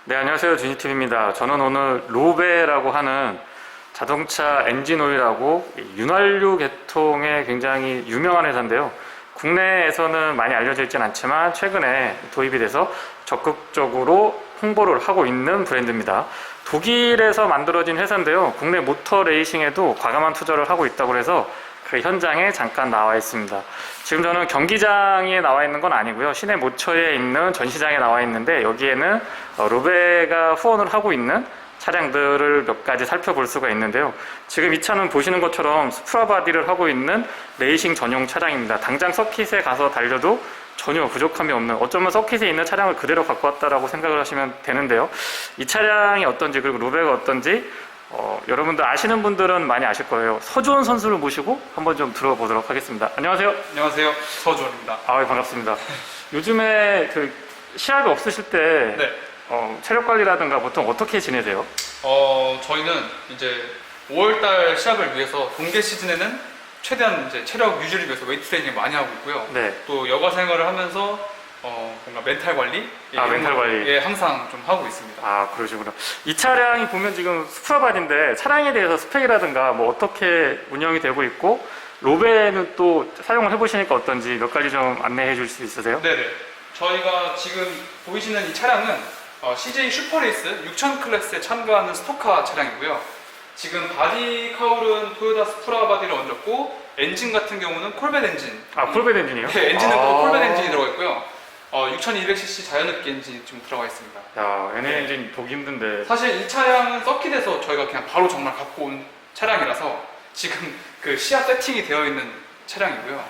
네, 안녕하세요. 주니팀입니다. 저는 오늘 로베라고 하는 자동차 엔진오일하고 윤활유 계통의 굉장히 유명한 회사인데요. 국내에서는 많이 알려져 있진 않지만 최근에 도입이 돼서 적극적으로 홍보를 하고 있는 브랜드입니다. 독일에서 만들어진 회사인데요. 국내 모터 레이싱에도 과감한 투자를 하고 있다고 해서 그 현장에 잠깐 나와 있습니다. 지금 저는 경기장에 나와 있는 건 아니고요. 시내 모처에 있는 전시장에 나와 있는데 여기에는 로베가 후원을 하고 있는 차량들을 몇 가지 살펴볼 수가 있는데요. 지금 이 차는 보시는 것처럼 수프라 바디를 하고 있는 레이싱 전용 차량입니다. 당장 서킷에 가서 달려도 전혀 부족함이 없는, 어쩌면 서킷에 있는 차량을 그대로 갖고 왔다라고 생각을 하시면 되는데요. 이 차량이 어떤지, 그리고 로베가 어떤지 여러분들 아시는 분들은 많이 아실 거예요. 서주원 선수를 모시고 한번 좀 들어보도록 하겠습니다. 안녕하세요. 안녕하세요. 서주원입니다. 반갑습니다. 요즘에 그 시합이 없으실 때 네. 체력 관리라든가 보통 어떻게 지내세요? 저희는 이제 5월달 시합을 위해서 동계 시즌에는 최대한 이제 체력 유지를 위해서 웨이트 트레이닝을 많이 하고 있고요. 네. 또 여가 생활을 하면서 뭔가 멘탈 관리, 멘탈 관리. 예, 항상 좀 하고 있습니다. 그러시구나. 이 차량이 보면 지금 수프라바디인데 차량에 대해서 스펙이라든가 뭐 어떻게 운영이 되고 있고 로베는 또 사용을 해보시니까 어떤지 몇 가지 좀 안내해 줄 수 있으세요? 네네. 저희가 지금 보이시는 이 차량은 CJ 슈퍼레이스 6000 클래스에 참가하는 스토카 차량이고요. 지금 바디 카울은 토요타 스프라 바디를 얹었고 엔진 같은 경우는 콜벳 엔진. 콜벳 엔진이요? 네, 엔진은 콜벳 엔진이 들어가 있고요. 6200cc 자연흡기 엔진이 좀 들어가 있습니다. 야, NA 엔진 보기 힘든데. 사실 이 차량은 서킷에서 저희가 그냥 바로 정말 갖고 온 차량이라서 지금 그 시합 세팅이 되어 있는 차량이고요.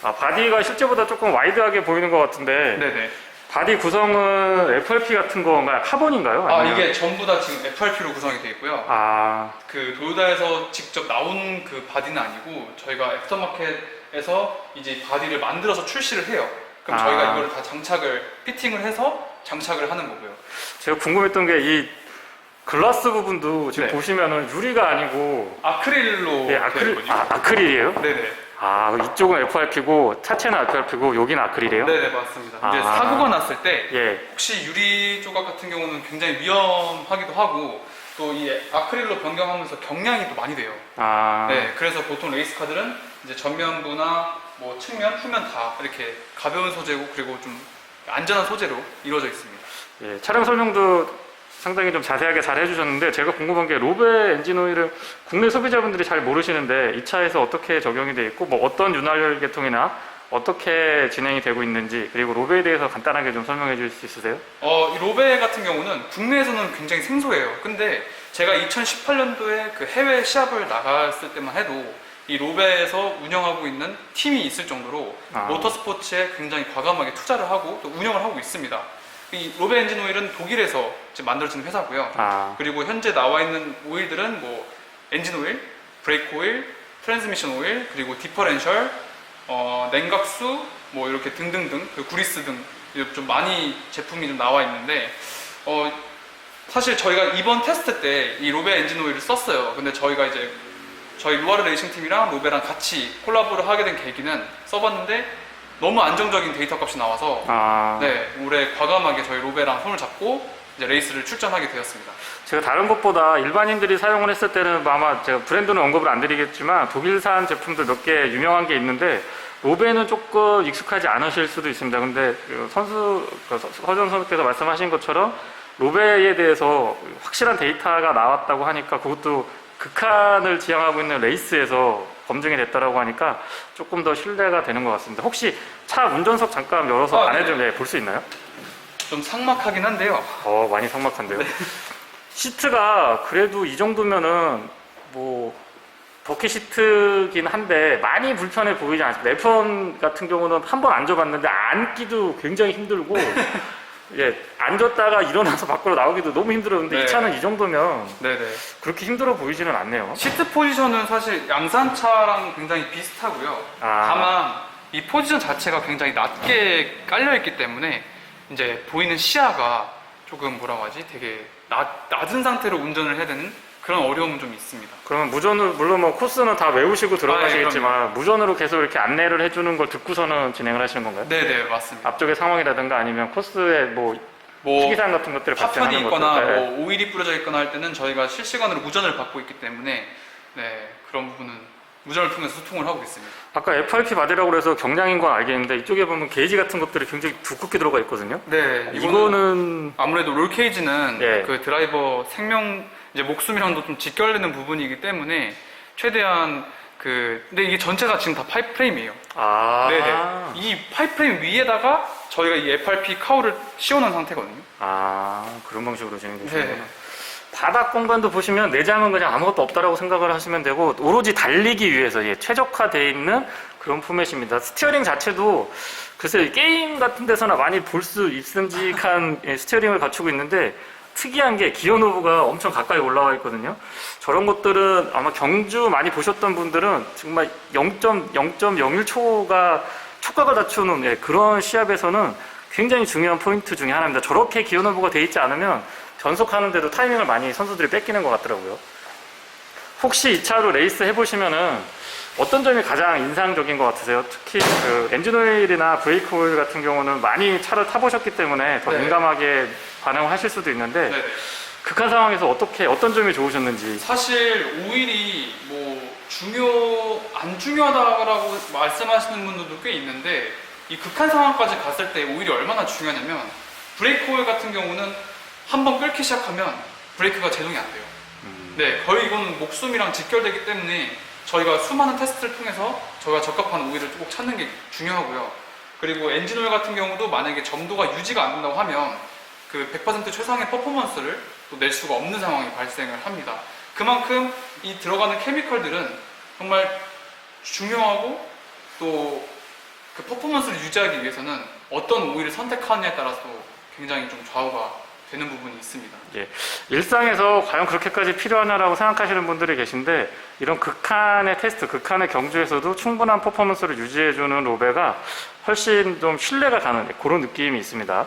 바디가 실제보다 조금 와이드하게 보이는 것 같은데. 네네. 바디 구성은 FRP 같은 건가요? 카본인가요? 아니면... 이게 전부 다 지금 FRP로 구성이 되어 있고요. 그 도요타에서 직접 나온 그 바디는 아니고 저희가 애프터마켓에서 이제 바디를 만들어서 출시를 해요. 그럼 저희가 이걸 다 장착을 피팅을 해서 장착을 하는 거고요. 제가 궁금했던 게 이 글라스 부분도 지금 네. 보시면은 유리가 아니고 아크릴로 아크릴이에요? 네네. 이쪽은 FRP고 차체는 FRP고 여기는 아크릴이에요? 네네, 맞습니다. 이제 사고가 났을 때 예. 혹시 유리 조각 같은 경우는 굉장히 위험하기도 하고 또 이 아크릴로 변경하면서 경량이 또 많이 돼요. 네, 그래서 보통 레이스카들은 이제 전면부나 뭐 측면, 후면 다 이렇게 가벼운 소재고 그리고 좀 안전한 소재로 이루어져 있습니다. 예, 차량 설명도 상당히 좀 자세하게 잘 해주셨는데 제가 궁금한 게 로베 엔진 오일을 국내 소비자분들이 잘 모르시는데 이 차에서 어떻게 적용이 되어 있고 뭐 어떤 윤활유 계통이나 어떻게 진행이 되고 있는지 그리고 로베에 대해서 간단하게 좀 설명해 줄 수 있으세요? 이 로베 같은 경우는 국내에서는 굉장히 생소해요. 근데 제가 2018년도에 그 해외 시합을 나갔을 때만 해도 이 로베에서 운영하고 있는 팀이 있을 정도로 모터스포츠에 굉장히 과감하게 투자를 하고 또 운영을 하고 있습니다. 이 로베 엔진 오일은 독일에서 지금 만들어진 회사고요. 그리고 현재 나와 있는 오일들은 뭐 엔진 오일, 브레이크 오일, 트랜스미션 오일, 그리고 디퍼렌셜, 냉각수, 뭐 이렇게 등등등, 구리스 등 좀 많이 제품이 좀 나와 있는데 사실 저희가 이번 테스트 때 이 로베 엔진 오일을 썼어요. 근데 저희가 이제 저희 루아르 레이싱 팀이랑 로베랑 같이 콜라보를 하게 된 계기는 써봤는데 너무 안정적인 데이터 값이 나와서 네, 올해 과감하게 저희 로베랑 손을 잡고 이제 레이스를 출전하게 되었습니다. 제가 다른 것보다 일반인들이 사용을 했을 때는 아마 제가 브랜드는 언급을 안 드리겠지만 독일산 제품들 몇 개 유명한 게 있는데 로베는 조금 익숙하지 않으실 수도 있습니다. 근데 서전 선수께서 말씀하신 것처럼 로베에 대해서 확실한 데이터가 나왔다고 하니까 그것도 극한을 지향하고 있는 레이스에서 검증이 됐다고 하니까 조금 더 신뢰가 되는 것 같습니다. 혹시 차 운전석 잠깐 열어서 안에 좀 볼 수 있나요? 좀 삭막하긴 한데요. 많이 삭막한데요. 네. 시트가 그래도 이 정도면은 뭐 버킷 시트긴 한데 많이 불편해 보이지 않습니다. F1 같은 경우는 한 번 앉아봤는데 앉기도 굉장히 힘들고 예, 앉았다가 일어나서 밖으로 나오기도 너무 힘들었는데 이 차는 이 정도면 그렇게 힘들어 보이지는 않네요. 시트 포지션은 사실 양산차랑 굉장히 비슷하고요. 다만 이 포지션 자체가 굉장히 낮게 깔려있기 때문에 이제 보이는 시야가 조금 뭐라고 하지? 되게 낮은 상태로 운전을 해야 되는 그런 어려움은 좀 있습니다. 그러면 무전으로, 물론 뭐 코스는 다 외우시고 들어가시겠지만 무전으로 계속 이렇게 안내를 해주는 걸 듣고서는 진행을 하시는 건가요? 네네, 맞습니다. 앞쪽의 상황이라든가 아니면 코스에 뭐 뭐 특이사항 같은 것들을 파편이 발생하는 있거나 것들. 네. 뭐 오일이 뿌려져 있거나 할 때는 저희가 실시간으로 무전을 받고 있기 때문에 네, 그런 부분은 무전을 통해서 소통을 하고 있습니다. 아까 FRP 바디라고 그래서 경량인 건 알겠는데 이쪽에 보면 게이지 같은 것들이 굉장히 두껍게 들어가 있거든요. 네, 이거는 아무래도 롤 케이지는 예. 그 드라이버 생명 이제 목숨이랑도 좀 직결되는 부분이기 때문에 최대한 근데 이게 전체가 지금 다 파이프 프레임이에요. 아, 네네. 이 파이프 프레임 위에다가 저희가 이 FRP 카우를 씌워놓은 상태거든요. 아 그런 방식으로 진행되시는구나. 네. 바닥 공간도 보시면 내장은 그냥 아무것도 없다라고 생각을 하시면 되고 오로지 달리기 위해서 최적화되어 있는 그런 포맷입니다. 스티어링 자체도 글쎄요, 이 게임 같은 데서나 많이 볼 수 있음직한 스티어링을 갖추고 있는데 특이한 게 기어 노브가 엄청 가까이 올라와 있거든요. 저런 것들은 아마 경주 많이 보셨던 분들은 정말 0.01초가 촉각을 다투는 그런 시합에서는 굉장히 중요한 포인트 중에 하나입니다. 저렇게 기어 노브가 돼 있지 않으면 변속하는데도 타이밍을 많이 선수들이 뺏기는 것 같더라고요. 혹시 이 차로 레이스 해보시면은 어떤 점이 가장 인상적인 것 같으세요? 특히 그 엔진 오일이나 브레이크 오일 같은 경우는 많이 차를 타보셨기 때문에 더 네. 민감하게 반응을 하실 수도 있는데 네네. 극한 상황에서 어떤 점이 좋으셨는지. 사실 오일이 뭐 안 중요하다고 말씀하시는 분들도 꽤 있는데 이 극한 상황까지 갔을 때 오일이 얼마나 중요하냐면 브레이크 오일 같은 경우는 한번 끓기 시작하면 브레이크가 제동이 안 돼요. 네, 거의 이거는 목숨이랑 직결되기 때문에 저희가 수많은 테스트를 통해서 저희가 적합한 오일을 꼭 찾는 게 중요하고요. 그리고 엔진 오일 같은 경우도 만약에 점도가 유지가 안 된다고 하면 그 100% 최상의 퍼포먼스를 또 낼 수가 없는 상황이 발생을 합니다. 그만큼 이 들어가는 케미컬들은 정말 중요하고 또 그 퍼포먼스를 유지하기 위해서는 어떤 오일을 선택하느냐에 따라서 굉장히 좀 좌우가 되는 부분이 있습니다. 예, 일상에서 과연 그렇게까지 필요하냐라고 생각하시는 분들이 계신데 이런 극한의 테스트, 극한의 경주에서도 충분한 퍼포먼스를 유지해주는 로베가 훨씬 좀 신뢰가 가는 그런 느낌이 있습니다.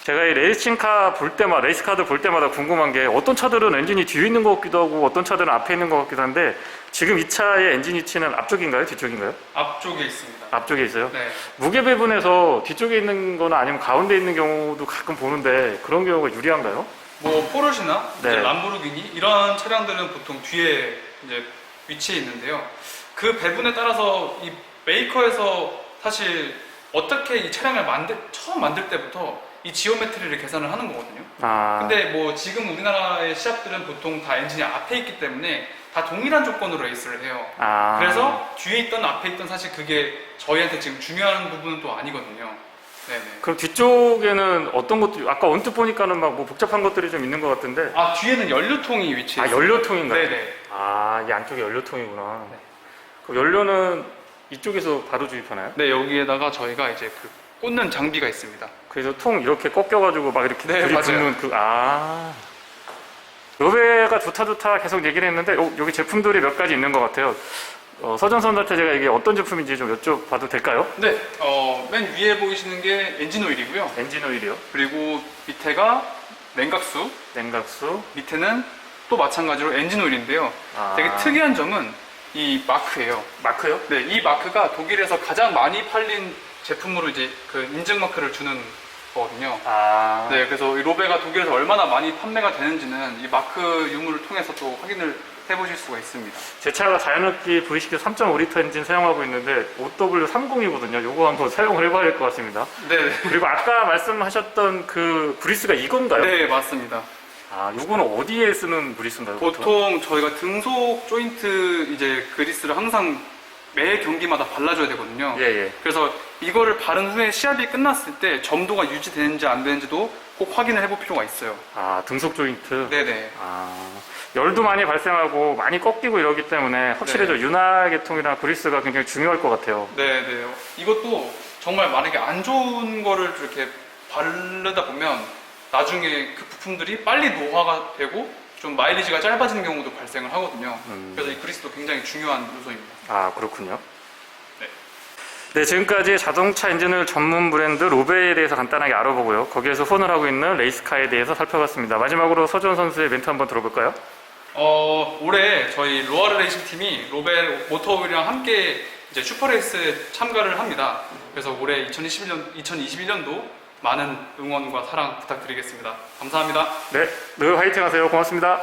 제가 이 레이싱카 볼 때마다, 레이스카드 볼 때마다 궁금한 게 어떤 차들은 엔진이 뒤에 있는 것 같기도 하고 어떤 차들은 앞에 있는 것 같기도 한데 지금 이 차의 엔진 위치는 앞쪽인가요? 뒤쪽인가요? 앞쪽에 있습니다. 앞쪽에 있어요? 네. 무게 배분에서 뒤쪽에 있는 거나 아니면 가운데 있는 경우도 가끔 보는데 그런 경우가 유리한가요? 뭐 포르쉐나 네. 이제 람보르기니 이런 차량들은 보통 뒤에 이제 위치해 있는데요. 그 배분에 따라서 이 메이커에서 사실 어떻게 이 차량을 처음 만들 때부터 이 지오메트리를 계산을 하는 거거든요. 아, 근데 뭐 지금 우리나라의 시합들은 보통 다 엔진이 앞에 있기 때문에 다 동일한 조건으로 레이스를 해요. 아. 그래서 뒤에 있던 앞에 있던 사실 그게 저희한테 지금 중요한 부분은 또 아니거든요. 네네. 그럼 뒤쪽에는 어떤 것들이 아까 언뜻 보니까는 막 뭐 복잡한 것들이 좀 있는 것 같은데 아 뒤에는 연료통이 위치해 있어요. 연료통인가요? 네네. 아, 이 안쪽에 연료통이구나. 네. 그 연료는 이쪽에서 바로 주입하나요? 네, 여기에다가 저희가 이제 그 꽂는 장비가 있습니다. 그래서 통 이렇게 꺾여가지고 막 이렇게 네, 들이붓는 로베가 좋다 계속 얘기를 했는데 여기 제품들이 몇 가지 있는 것 같아요. 서전 선수한테 제가 이게 어떤 제품인지 좀 여쭤봐도 될까요? 네, 맨 위에 보이시는 게 엔진 오일이고요. 엔진 오일이요. 그리고 밑에가 냉각수, 냉각수. 밑에는 또 마찬가지로 엔진 오일인데요. 아. 되게 특이한 점은 이 마크예요. 마크요? 네, 이 마크가 독일에서 가장 많이 팔린 제품으로 이제 그 인증 마크를 주는 거거든요. 아. 네, 그래서 이 로베가 독일에서 얼마나 많이 판매가 되는지는 이 마크 유무를 통해서 또 확인을 해보실 수가 있습니다. 제 차가 자연흡기 V6 3.5L 엔진 사용하고 있는데 OW30이거든요. 요거 한번 사용을 해봐야 될 것 같습니다. 네, 그리고 아까 말씀하셨던 그 그리스가 이건가요? 네, 맞습니다. 아, 요거는 어디에 쓰는 그리스인가요? 보통 저희가 등속 조인트 이제 그리스를 항상 매 경기마다 발라줘야 되거든요. 예. 그래서 이거를 바른 후에 시합이 끝났을 때 점도가 유지되는지 안 되는지도 꼭 확인을 해볼 필요가 있어요. 아, 등속 조인트. 네네. 아, 열도 많이 발생하고 많이 꺾이고 이러기 때문에 확실히 네. 저 윤활 계통이나 그리스가 굉장히 중요할 것 같아요. 네네. 이것도 정말 만약에 안 좋은 거를 이렇게 바르다 보면 나중에 그 부품들이 빨리 노화가 되고 좀 마일리지가 짧아지는 경우도 발생을 하거든요. 그래서 이 그리스도 굉장히 중요한 요소입니다. 아, 그렇군요. 네. 네, 지금까지 자동차 엔진을 전문 브랜드 로베에 대해서 간단하게 알아보고요. 거기에서 후원을 하고 있는 레이스카에 대해서 살펴봤습니다. 마지막으로 서주원 선수의 멘트 한번 들어볼까요? 올해 저희 로아르 레이싱 팀이 로베 모터오일이랑 함께 이제 슈퍼레이스에 참가를 합니다. 그래서 올해 2021년도 많은 응원과 사랑 부탁드리겠습니다. 감사합니다. 네, 늘 화이팅 하세요. 고맙습니다.